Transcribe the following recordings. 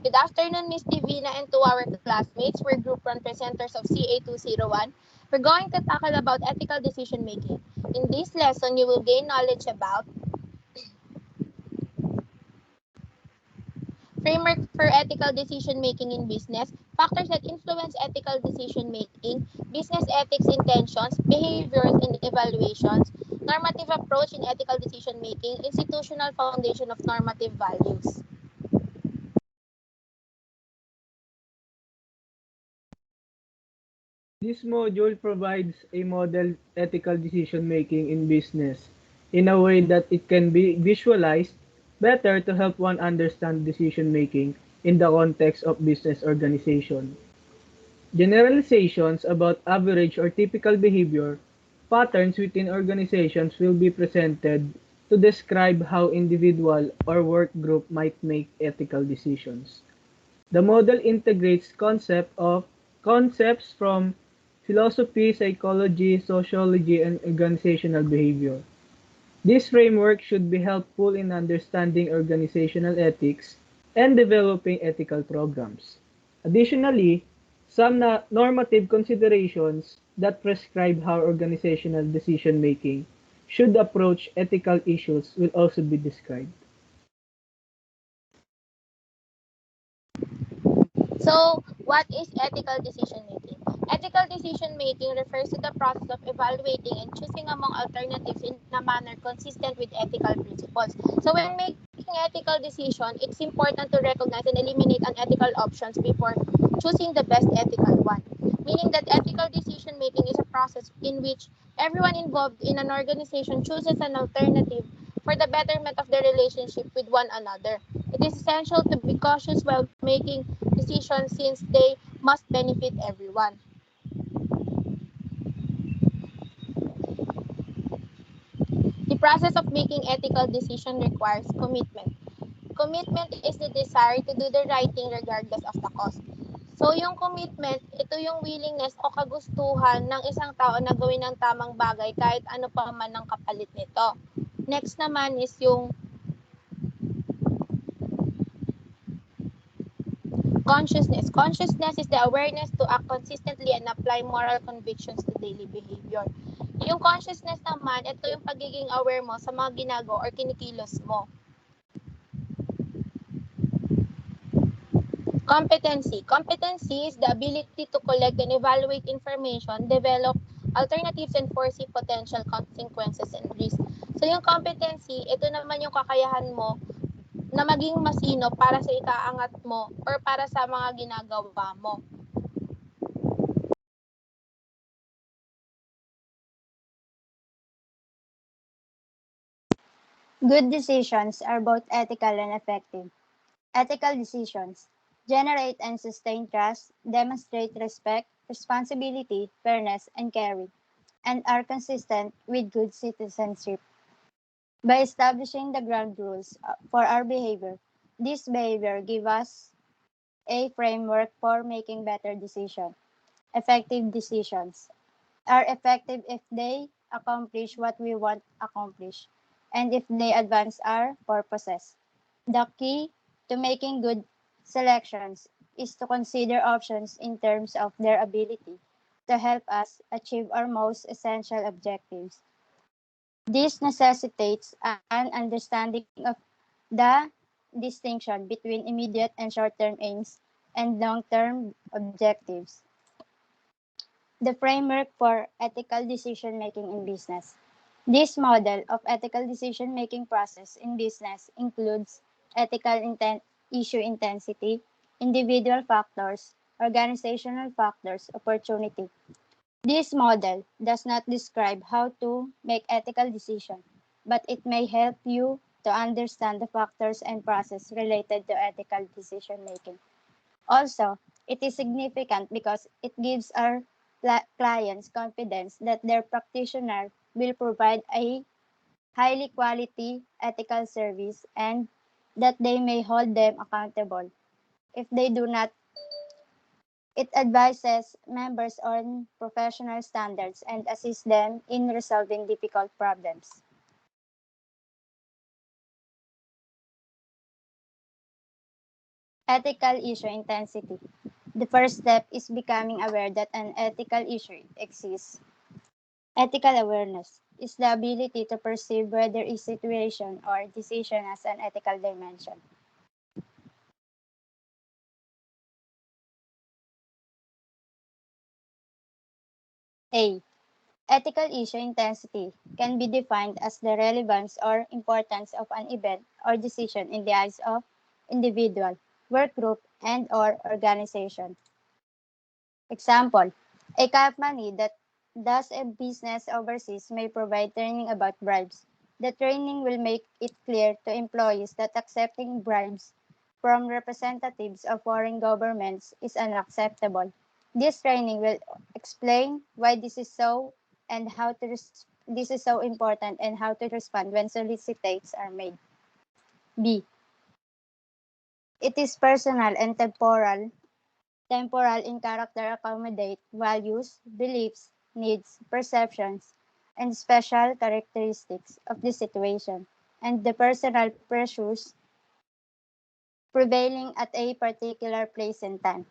Good afternoon, Miss Divina, and to our classmates. We're Group 1 presenters of CA201. We're going to tackle about ethical decision making. In this lesson, you will gain knowledge about framework for ethical decision making in business, factors that influence ethical decision making, business ethics intentions, behaviors and evaluations, normative approach in ethical decision making, institutional foundation of normative values. This module provides a model ethical decision making in business in a way that it can be visualized better to help one understand decision making in the context of business organization. Generalizations about average or typical behavior patterns within organizations will be presented to describe how individual or work group might make ethical decisions. The model integrates concepts from philosophy, psychology, sociology, and organizational behavior. This framework should be helpful in understanding organizational ethics and developing ethical programs. Additionally, some normative considerations that prescribe how organizational decision-making should approach ethical issues will also be described. So, what is ethical decision making? Ethical decision making refers to the process of evaluating and choosing among alternatives in a manner consistent with ethical principles. So, when making ethical decision, it's important to recognize and eliminate unethical options before choosing the best ethical one. Meaning that ethical decision making is a process in which everyone involved in an organization chooses an alternative for the betterment of their relationship with one another. It is essential to be cautious while making decisions since they must benefit everyone. The process of making ethical decision requires commitment. Commitment is the desire to do the right thing regardless of the cost. So yung commitment, ito yung willingness o kagustuhan ng isang tao na gawin ang tamang bagay kahit ano pa man ang kapalit nito. Next naman is yung consciousness. Consciousness is the awareness to act consistently and apply moral convictions to daily behavior. Yung consciousness naman, ito yung pagiging aware mo sa mga ginagawa or kinikilos mo. Competency. Competency is the ability to collect and evaluate information, develop alternatives, and foresee potential consequences and risks. So yung competency, ito naman yung kakayahan mo na maging masino para sa ikaangat mo or para sa mga ginagawa mo. Good decisions are both ethical and effective. Ethical decisions generate and sustain trust, demonstrate respect, responsibility, fairness, and caring, and are consistent with good citizenship. By establishing the ground rules for our behavior, this behavior gives us a framework for making better decisions. Effective decisions are effective if they accomplish what we want accomplished and if they advance our purposes. The key to making good selections is to consider options in terms of their ability to help us achieve our most essential objectives. This necessitates an understanding of the distinction between immediate and short term aims and long term objectives. The framework for ethical decision making in business. This model of ethical decision making process in business includes ethical issue intensity, individual factors, organizational factors, opportunity. This model does not describe how to make ethical decisions, but it may help you to understand the factors and process related to ethical decision making. Also, it is significant because it gives our clients confidence that their practitioner will provide a highly quality ethical service and that they may hold them accountable. If they do not, it advises members on professional standards and assists them in resolving difficult problems. Ethical issue intensity. The first step is becoming aware that an ethical issue exists. Ethical awareness is the ability to perceive whether a situation or decision has an ethical dimension. A. Ethical issue intensity can be defined as the relevance or importance of an event or decision in the eyes of individual, work group, and or organization. Example, a company that does a business overseas may provide training about bribes. The training will make it clear to employees that accepting bribes from representatives of foreign governments is unacceptable. This training will explain why this is so and how to this is so important and how to respond when solicitations are made. B. It is personal and temporal in character accommodate values, beliefs, needs, perceptions, and special characteristics of the situation, and the personal pressures prevailing at a particular place and time.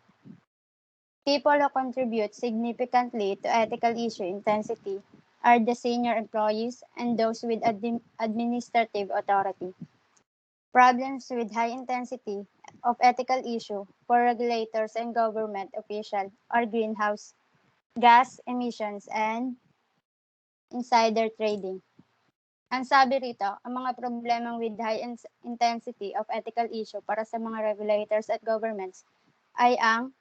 People who contribute significantly to ethical issue intensity are the senior employees and those with administrative authority. Problems with high intensity of ethical issue for regulators and government officials are greenhouse gas emissions and insider trading. Ang sabi rito, ang mga problemang with high intensity of ethical issue para sa mga regulators at governments ay ang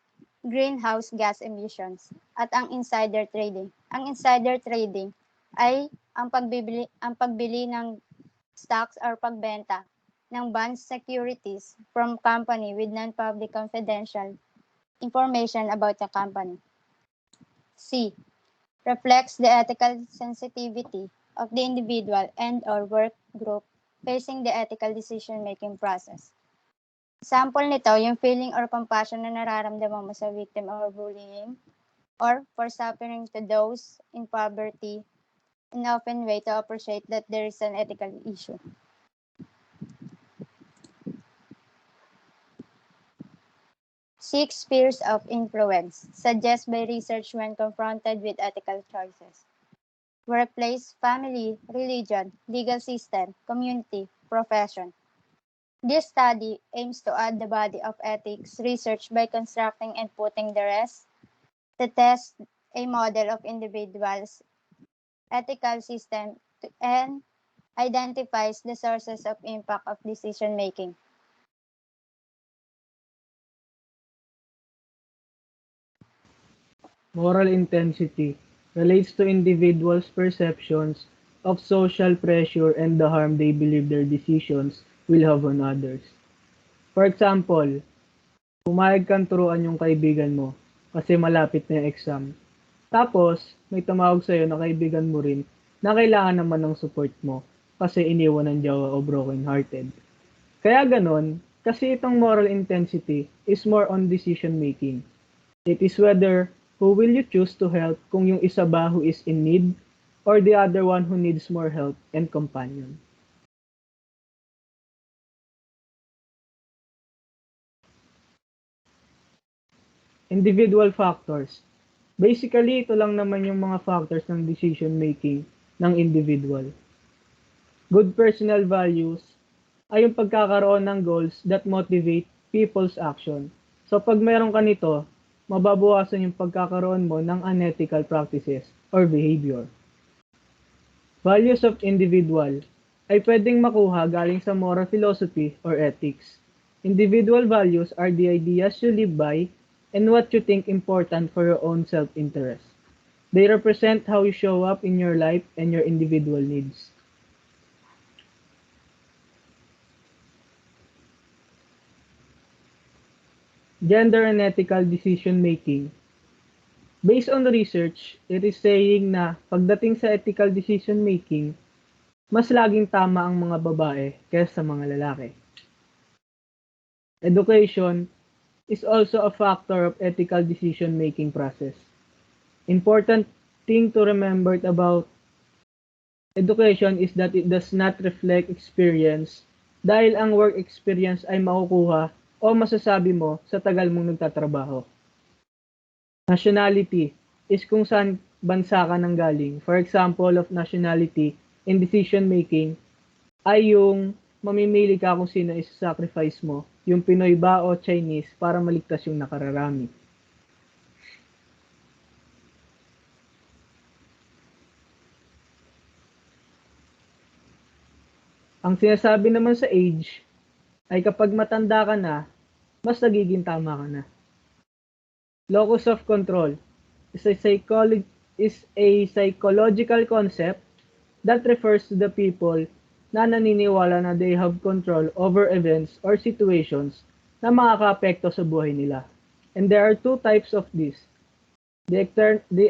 greenhouse gas emissions at ang insider trading. Ang insider trading ay ang pagbili ng stocks or pagbenta ng bonds securities from company with non-public confidential information about the company. C. Reflects the ethical sensitivity of the individual and or work group facing the ethical decision-making process. Sample nito, yung feeling or compassion na nararamdaman mo sa victim of bullying or for suffering to those in poverty, an often way to appreciate that there is an ethical issue. Six spheres of influence, suggested by research when confronted with ethical choices. Workplace, family, religion, legal system, community, profession. This study aims to add the body of ethics research by constructing and putting the rest to test a model of individuals' ethical system and identifies the sources of impact of decision making. Moral intensity relates to individuals' perceptions of social pressure and the harm they believe their decisions will have on others. For example, pumayag kang turuan yung kaibigan mo kasi malapit na yung exam. Tapos, may tumawag sa'yo na kaibigan mo rin na kailangan naman ng support mo kasi iniwan ng jowa o broken-hearted. Kaya ganon, kasi itong moral intensity is more on decision making. It is whether who will you choose to help kung yung isa ba who is in need or the other one who needs more help and companion. Individual factors. Basically, ito lang naman yung mga factors ng decision making ng individual. Good personal values ay yung pagkakaroon ng goals that motivate people's action. So pag meron ka nito, mababawasan yung pagkakaroon mo ng unethical practices or behavior. Values of individual ay pwedeng makuha galing sa moral philosophy or ethics. Individual values are the ideas you live by and what you think important for your own self-interest. They represent how you show up in your life and your individual needs. Gender and ethical decision making. Based on the research, it is saying na pagdating sa ethical decision making, mas laging tama ang mga babae kaysa sa mga lalaki. Education is also a factor of ethical decision making process. Important thing to remember about education is that it does not reflect experience dahil ang work experience ay makukuha o masasabi mo sa tagal mong nagtatrabaho. Nationality is kung saan bansa ka nang galing. For example of nationality in decision making ay yung mamimili ka kung sino isa-sacrifice mo, yung Pinoy ba o Chinese para maligtas yung nakararami. Ang sinasabi naman sa age ay kapag matanda ka na, mas nagiging tama ka na. Locus of control is a psychological concept that refers to the people na naniniwala na they have control over events or situations na makakaapekto sa buhay nila. And there are two types of this, the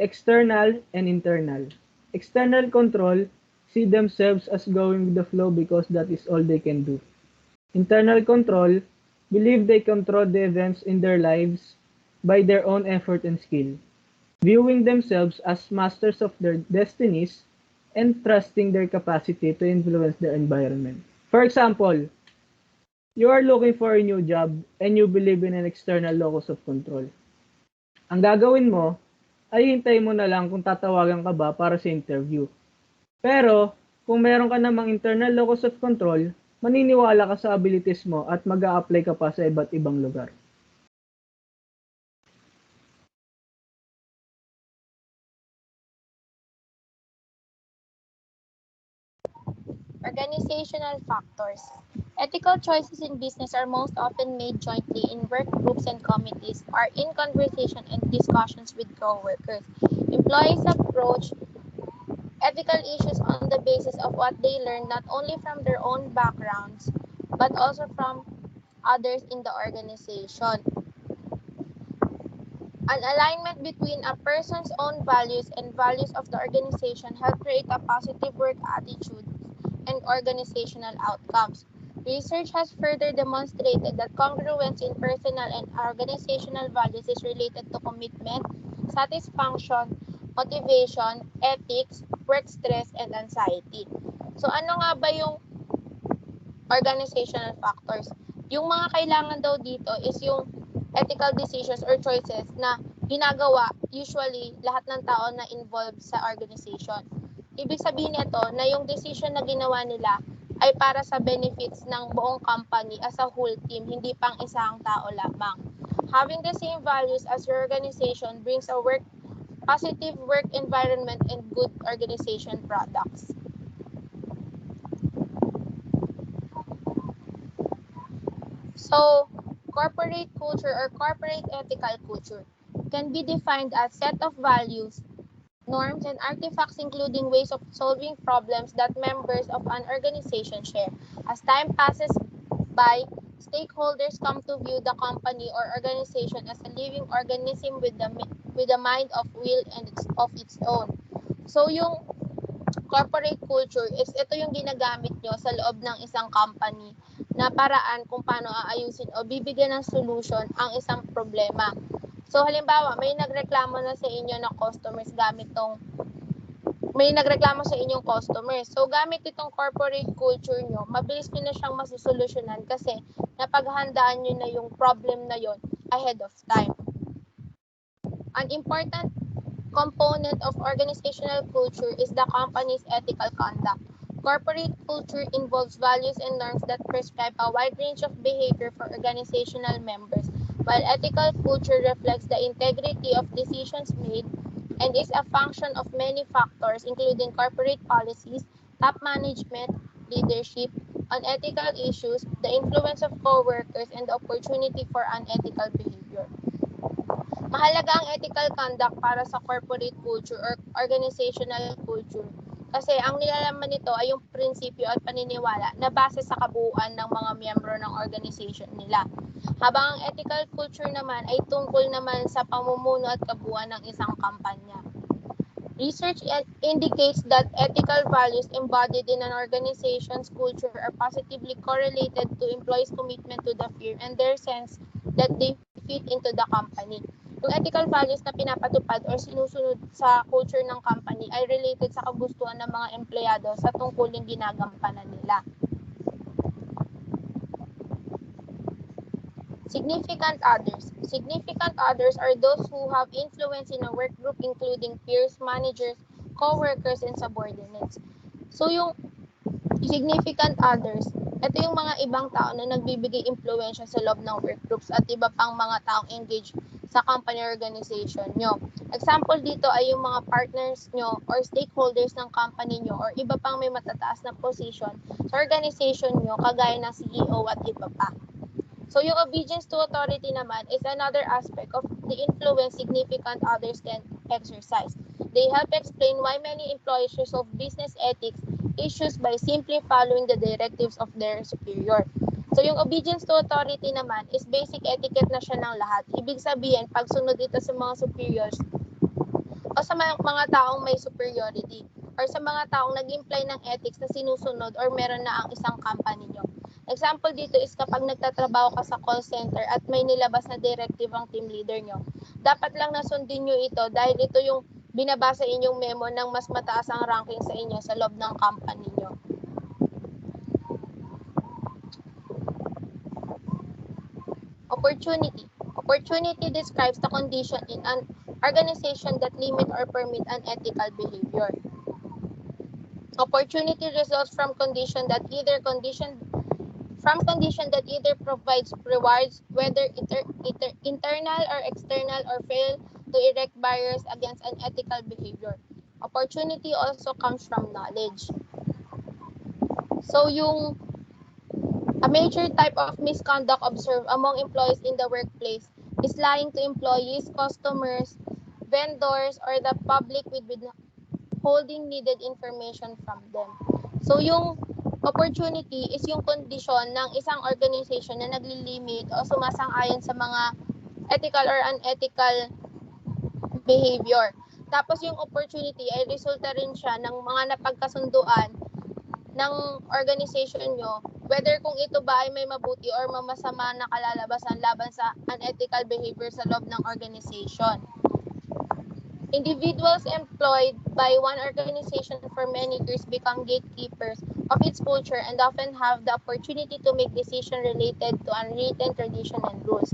external and internal. External control see themselves as going with the flow because that is all they can do. Internal control believe they control the events in their lives by their own effort and skill, viewing themselves as masters of their destinies and trusting their capacity to influence their environment. For example, you are looking for a new job and you believe in an external locus of control. Ang gagawin mo ay hintay mo na lang kung tatawagan ka ba para sa interview. Pero, kung meron ka namang internal locus of control, maniniwala ka sa abilities mo at mag-a-apply ka pa sa iba't ibang lugar. Organizational factors. Ethical choices in business are most often made jointly in work groups and committees or in conversation and discussions with coworkers. Employees approach ethical issues on the basis of what they learn not only from their own backgrounds but also from others in the organization. An alignment between a person's own values and values of the organization help create a positive work attitude and organizational outcomes. Research has further demonstrated that congruence in personal and organizational values is related to commitment, satisfaction, motivation, ethics, work stress, and anxiety. So ano nga ba yung organizational factors? Yung mga kailangan daw dito is yung ethical decisions or choices na ginagawa usually lahat ng tao na involved sa organization. Ibig sabihin nito na yung decision na ginawa nila ay para sa benefits ng buong company as a whole team, hindi pang isang tao lamang. Having the same values as your organization brings a positive work environment and good organization products. So, corporate culture or corporate ethical culture can be defined as set of values, norms, and artifacts including ways of solving problems that members of an organization share. As time passes by, stakeholders come to view the company or organization as a living organism with a mind of will and of its own. So yung corporate culture is ito yung ginagamit nyo sa loob ng isang company na paraan kung paano aayusin o bibigyan ng solution ang isang problema. So halimbawa, may nagreklamo na sa inyo na customers gamit tong may nagreklamo sa inyong customers. So gamit itong corporate culture nyo, mabilis nyo na siyang masusolusyonan kasi napaghandaan nyo na yung problem na yon ahead of time. An important component of organizational culture is the company's ethical conduct. Corporate culture involves values and norms that prescribe a wide range of behavior for organizational members, while ethical culture reflects the integrity of decisions made and is a function of many factors including corporate policies, top management, leadership, unethical issues, the influence of coworkers, and the opportunity for unethical behavior. Mahalaga ang ethical conduct para sa corporate culture or organizational culture kasi ang nilalaman nito ay yung prinsipyo at paniniwala na base sa kabuuan ng mga miyembro ng organization nila. Habang ang ethical culture naman ay tungkol naman sa pamumuno at kabuuan ng isang kampanya. Research indicates that ethical values embodied in an organization's culture are positively correlated to employees' commitment to the firm and their sense that they fit into the company. Yung ethical values na pinapatupad or sinusunod sa culture ng company ay related sa kagustuhan ng mga empleyado sa tungkulin ginagampanan nila. Significant others. Significant others are those who have influence in a work group including peers, managers, co-workers, and subordinates. So yung significant others, ito yung mga ibang tao na nagbibigay impluwensya sa loob ng work groups at iba pang mga taong engaged sa company organization nyo. Example dito ay yung mga partners nyo or stakeholders ng company nyo or iba pang may matataas na position sa organization nyo kagaya ng CEO at iba pa. So yung obedience to authority naman is another aspect of the influence significant others can exercise. They help explain why many employees resolve business ethics issues by simply following the directives of their superior. So yung obedience to authority naman is basic etiquette na siya ng lahat. Ibig sabihin, pagsunod ito sa mga superiors o sa mga taong may superiority or sa mga taong nag-imply ng ethics na sinusunod or meron na ang isang company nyo. Example dito is kapag nagtatrabaho ka sa call center at may nilabas na directive ang team leader nyo. Dapat lang nasundin nyo ito dahil ito yung binabasa inyong memo ng mas mataas ang ranking sa inyo sa loob ng company nyo. Opportunity. Opportunity describes the condition in an organization that limit or permit unethical behavior. Opportunity results from condition that either provides rewards, whether internal or external, or fail to erect barriers against unethical behavior. Opportunity also comes from knowledge. So a major type of misconduct observed among employees in the workplace is lying to employees, customers, vendors, or the public with withholding needed information from them. So yung opportunity is yung kondisyon ng isang organization na naglilimit o sumasang-ayon sa mga ethical or unethical behavior. Tapos yung opportunity ay resulta rin siya ng mga napagkasunduan ng organization nyo, whether kung ito ba ay may mabuti or masama na kalalabasan laban sa unethical behavior sa loob ng organization. Individuals employed by one organization for many years become gatekeepers of its culture and often have the opportunity to make decisions related to unwritten tradition and rules.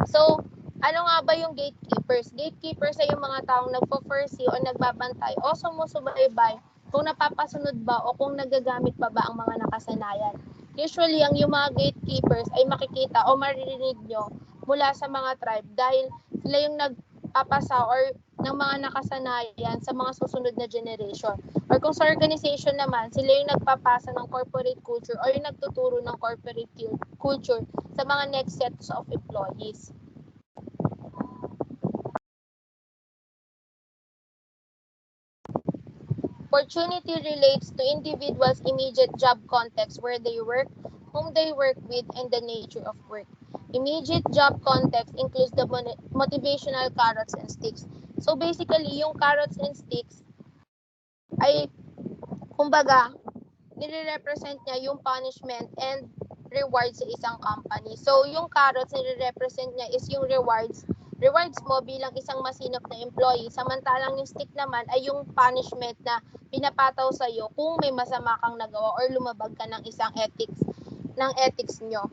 So, ano nga ba yung gatekeepers? Gatekeepers ay yung mga taong nagpo-foresee o nagbabantay o sumusubaybay kung napapasunod ba o kung nagagamit pa ba ang mga nakasanayan. Usually, yung mga gatekeepers ay makikita o maririnig nyo mula sa mga tribe dahil sila yung nagpapasa or ng mga nakasanayan sa mga susunod na generation. Or kung sa organization naman, sila yung nagpapasa ng corporate culture or yung nagtuturo ng corporate culture sa mga next sets of employees. Opportunity relates to individuals' immediate job context where they work, whom they work with, and the nature of work. Immediate job context includes the motivational carrots and sticks. So basically, yung carrots and sticks ay, kumbaga, nire-represent niya yung punishment and rewards sa isang company. So yung carrots nire-represent niya is yung rewards mo bilang isang masinop na employee, samantalang yung stick naman ay yung punishment na pinapataw sa iyo kung may masama kang nagawa or lumabag ka ng isang ethics nyo.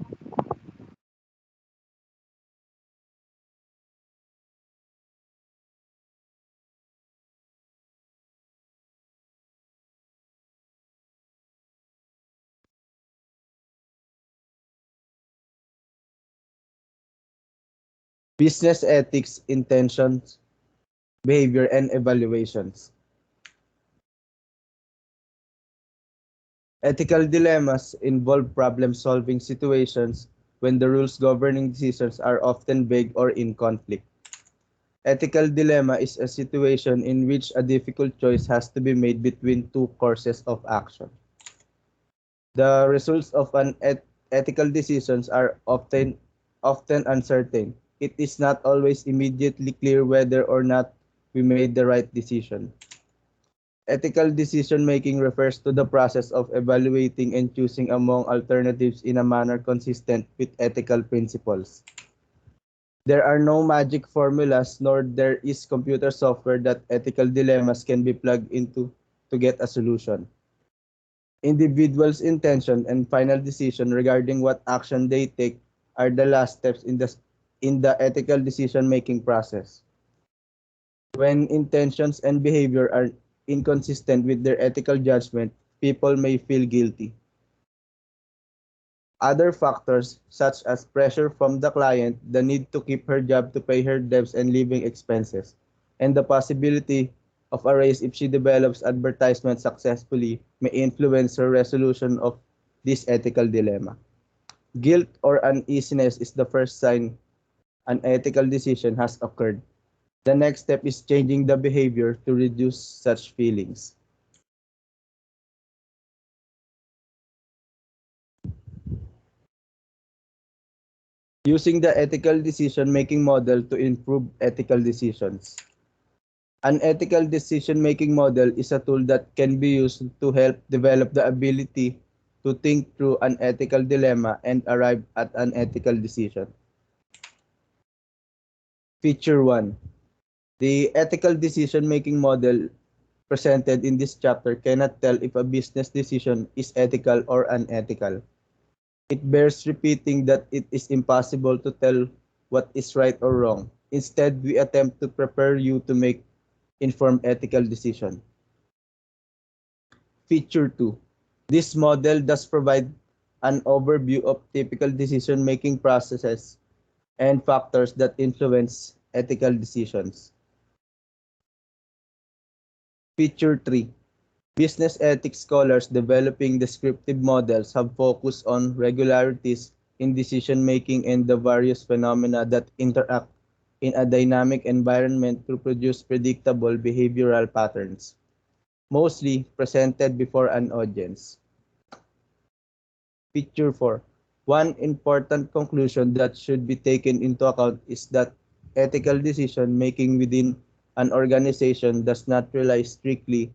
Business ethics, intentions, behavior, and evaluations. Ethical dilemmas involve problem-solving situations when the rules governing decisions are often vague or in conflict. Ethical dilemma is a situation in which a difficult choice has to be made between two courses of action. The results of an ethical decisions are often uncertain. It is not always immediately clear whether or not we made the right decision. Ethical decision-making refers to the process of evaluating and choosing among alternatives in a manner consistent with ethical principles. There are no magic formulas, nor there is computer software that ethical dilemmas can be plugged into to get a solution. Individuals' intention and final decision regarding what action they take are the last steps in the ethical decision-making process. When intentions and behavior are inconsistent with their ethical judgment, people may feel guilty. Other factors, such as pressure from the client, the need to keep her job to pay her debts and living expenses, and the possibility of a raise if she develops advertisement successfully, may influence her resolution of this ethical dilemma. Guilt or uneasiness is the first sign an ethical decision has occurred. The next step is changing the behavior to reduce such feelings. Using the ethical decision-making model to improve ethical decisions. An ethical decision-making model is a tool that can be used to help develop the ability to think through an ethical dilemma and arrive at an ethical decision. Feature 1. The ethical decision-making model presented in this chapter cannot tell if a business decision is ethical or unethical. It bears repeating that it is impossible to tell what is right or wrong. Instead, we attempt to prepare you to make informed ethical decision. Feature 2. This model does provide an overview of typical decision-making processes and factors that influence ethical decisions. Feature 3. Business ethics scholars developing descriptive models have focused on regularities in decision-making and the various phenomena that interact in a dynamic environment to produce predictable behavioral patterns, mostly presented before an audience. Feature 4. One important conclusion that should be taken into account is that ethical decision-making within an organization does not rely strictly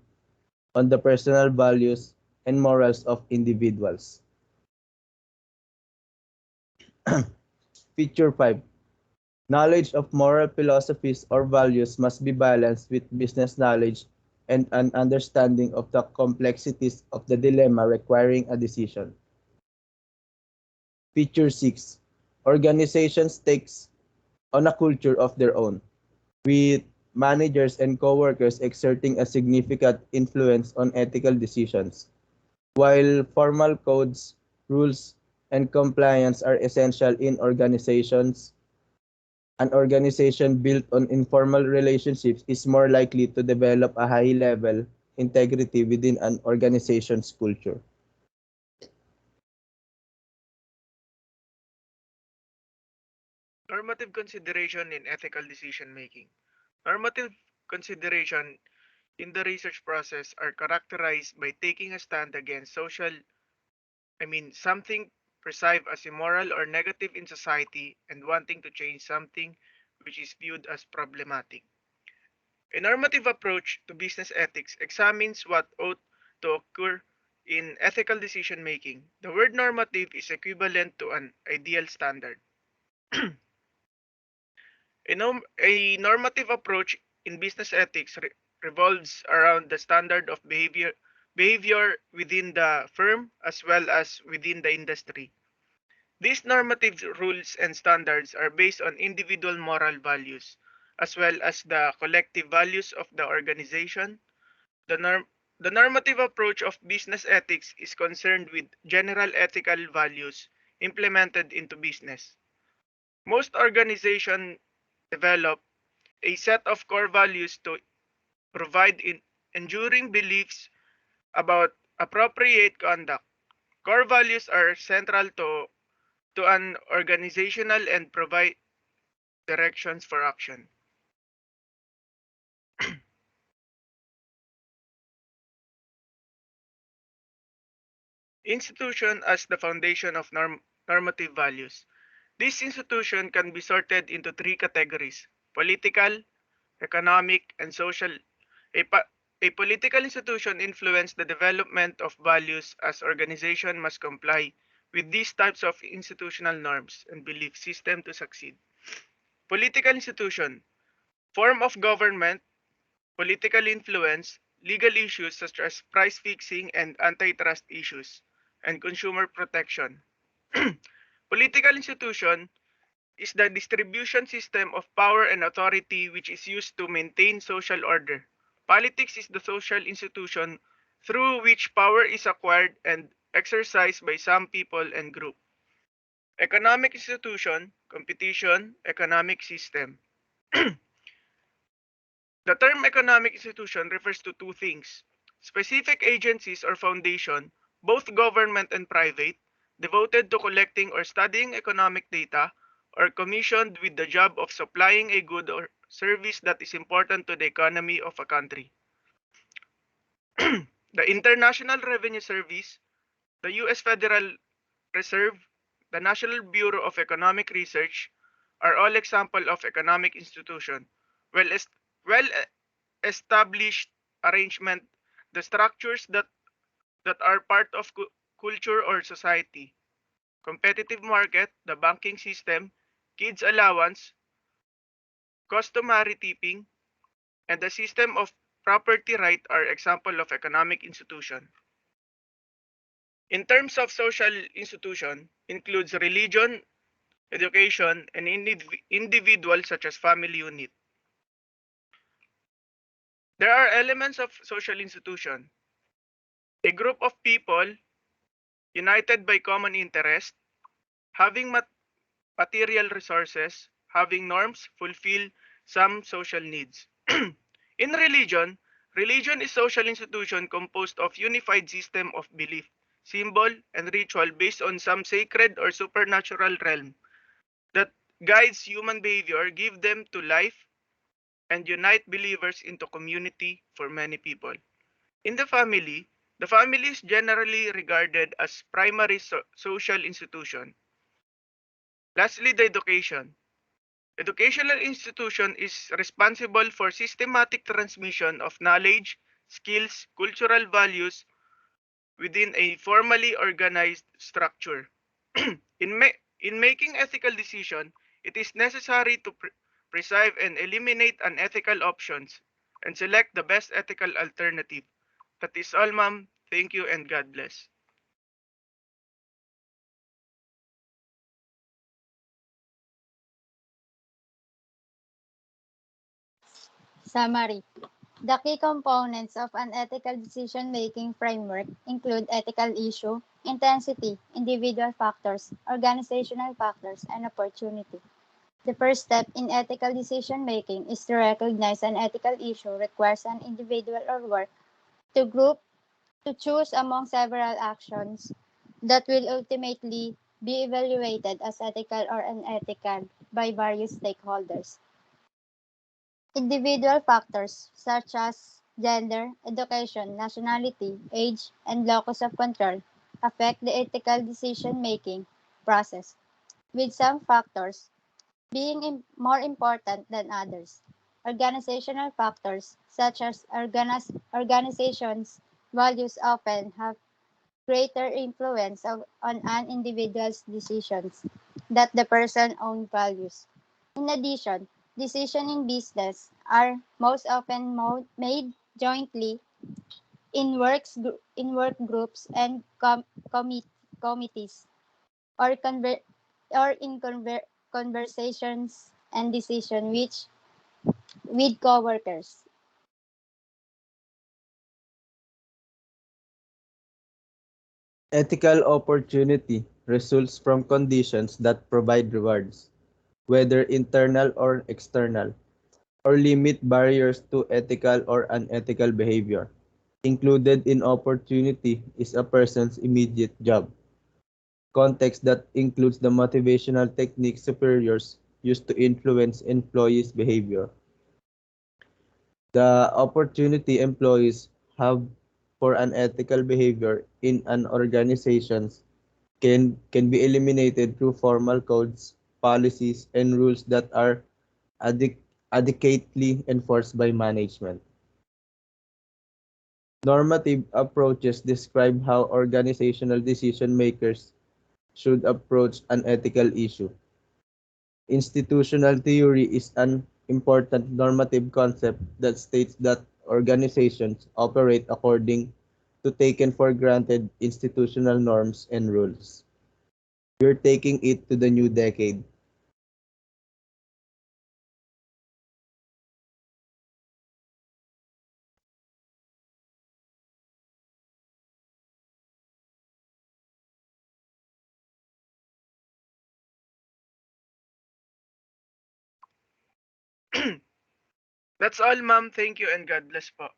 on the personal values and morals of individuals. Feature 5. Knowledge of moral philosophies or values must be balanced with business knowledge and an understanding of the complexities of the dilemma requiring a decision. Feature 6. Organizations takes on a culture of their own, with managers and coworkers exerting a significant influence on ethical decisions. While formal codes, rules, and compliance are essential in organizations, an organization built on informal relationships is more likely to develop a high-level integrity within an organization's culture. Normative consideration in ethical decision making. Normative consideration in the research process are characterized by taking a stand against something perceived as immoral or negative in society and wanting to change something which is viewed as problematic. A normative approach to business ethics examines what ought to occur in ethical decision making. The word normative is equivalent to an ideal standard. A normative approach in business ethics revolves around the standard of behavior within the firm as well as within the industry. These normative rules and standards are based on individual moral values as well as the collective values of the organization. The, norm, the normative approach of business ethics is concerned with general ethical values implemented into business. Most organizations develop a set of core values to provide enduring beliefs about appropriate conduct. Core values are central to an organizational and provide directions for action. Institution as the foundation of normative values. This institution can be sorted into three categories: political, economic, and social. A, a political institution influences the development of values as organization must comply with these types of institutional norms and belief system to succeed. Political institution, form of government, political influence, legal issues such as price fixing and antitrust issues, and consumer protection. Political institution is the distribution system of power and authority which is used to maintain social order. Politics is the social institution through which power is acquired and exercised by some people and group. Economic institution, competition, economic system. The term economic institution refers to two things: specific agencies or foundation, both government and private, devoted to collecting or studying economic data, or commissioned with the job of supplying a good or service that is important to the economy of a country. The International Revenue Service, the U.S. Federal Reserve, the National Bureau of Economic Research are all examples of economic institution. Well, well established arrangement, the structures that are part of culture or society. Competitive market, the banking system, kids allowance, customary tipping, and the system of property right are example of economic institution. In terms of social institution, includes religion, education, and individual such as family unit. There are elements of social institution. A group of people united by common interest, having material resources, having norms, fulfill some social needs. In religion, religion is social institution composed of unified system of belief, symbol, and ritual based on some sacred or supernatural realm that guides human behavior, give them to life, and unite believers into community for many people. In the family is generally regarded as primary social institution. Lastly, the education. Educational institution is responsible for systematic transmission of knowledge, skills, cultural values within a formally organized structure. in, in making ethical decision, it is necessary to preserve and eliminate unethical options and select the best ethical alternative. That is all, ma'am. Thank you and God bless. Summary. The key components of an ethical decision-making framework include ethical issue, intensity, individual factors, organizational factors, and opportunity. The first step in ethical decision-making is to recognize an ethical issue requires an individual or work to group to choose among several actions that will ultimately be evaluated as ethical or unethical by various stakeholders. Individual factors such as gender, education, nationality, age, and locus of control affect the ethical decision-making process, with some factors being more important than others. Organizational factors such as organizations' values often have greater influence on an individual's decisions that the person own values. In addition, decisions in business are most often made jointly in work groups and committees or conversations and decision which with coworkers. Ethical opportunity results from conditions that provide rewards, whether internal or external, or limit barriers to ethical or unethical behavior. Included in opportunity is a person's immediate job. Context that includes the motivational techniques superiors use to influence employees' behavior. The opportunity employees have for unethical behavior in an organization can be eliminated through formal codes, policies, and rules that are adequately enforced by management. Normative approaches describe how organizational decision makers should approach an ethical issue. Institutional theory is an important normative concept that states that organizations operate according to taken for granted institutional norms and rules. We're taking it to the new decade. That's all, ma'am. Thank you and God bless po.